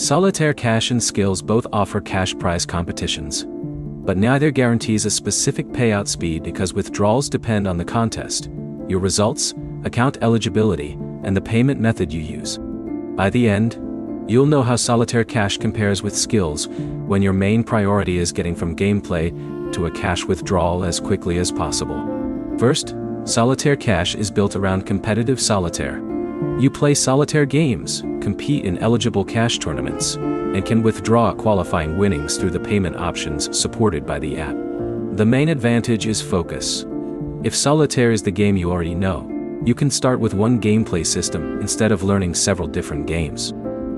Solitaire Cash and Skillz both offer cash prize competitions, but neither guarantees a specific payout speed because withdrawals depend on the contest, your results, account eligibility, and the payment method you use. By the end, you'll know how Solitaire Cash compares with Skillz when your main priority is getting from gameplay to a cash withdrawal as quickly as possible. First, Solitaire Cash is built around competitive solitaire. You play solitaire games, compete in eligible cash tournaments, and can withdraw qualifying winnings through the payment options supported by the app. The main advantage is focus. If solitaire is the game you already know, you can start with one gameplay system instead of learning several different games.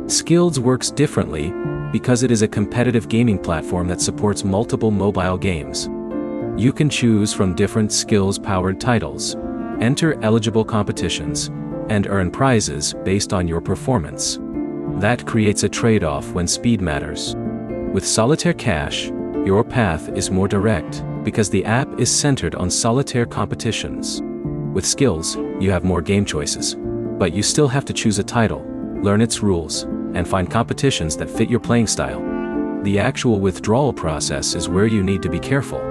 Skillz works differently because it is a competitive gaming platform that supports multiple mobile games. You can choose from different Skillz-powered titles, enter eligible competitions, and earn prizes based on your performance. That creates a trade-off when speed matters. With Solitaire Cash, your path is more direct because the app is centered on solitaire competitions. With Skillz, you have more game choices, but you still have to choose a title, learn its rules, and find competitions that fit your playing style. The actual withdrawal process is where you need to be careful.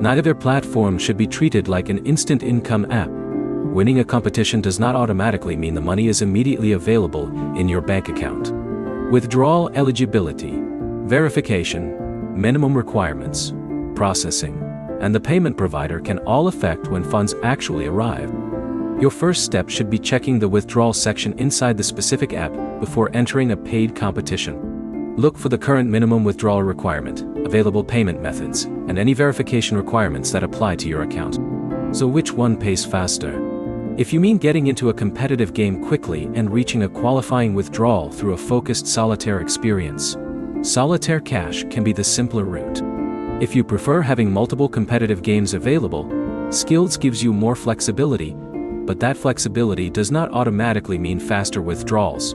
Neither platform should be treated like an instant income app. Winning a competition does not automatically mean the money is immediately available in your bank account. Withdrawal eligibility, verification, minimum requirements, processing, and the payment provider can all affect when funds actually arrive. Your first step should be checking the withdrawal section inside the specific app before entering a paid competition. Look for the current minimum withdrawal requirement, available payment methods, and any verification requirements that apply to your account. So which one pays faster? If you mean getting into a competitive game quickly and reaching a qualifying withdrawal through a focused solitaire experience, Solitaire Cash can be the simpler route. If you prefer having multiple competitive games available, Skillz gives you more flexibility, but that flexibility does not automatically mean faster withdrawals.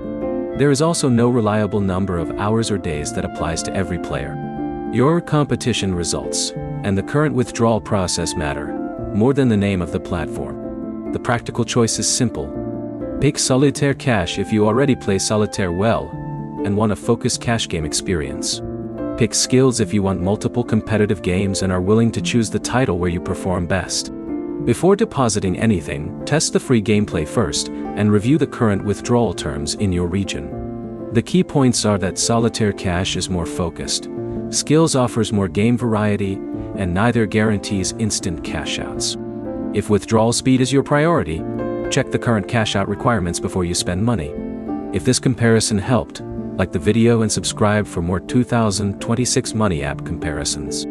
There is also no reliable number of hours or days that applies to every player. Your competition results and the current withdrawal process matter more than the name of the platform. The practical choice is simple. Pick Solitaire Cash if you already play solitaire well and want a focused cash game experience. Pick Skillz if you want multiple competitive games and are willing to choose the title where you perform best. Before depositing anything, test the free gameplay first and review the current withdrawal terms in your region. The key points are that Solitaire Cash is more focused, Skillz offers more game variety, and neither guarantees instant cash outs. If withdrawal speed is your priority, check the current cash out requirements before you spend money. If this comparison helped, like the video and subscribe for more 2026 Money app comparisons.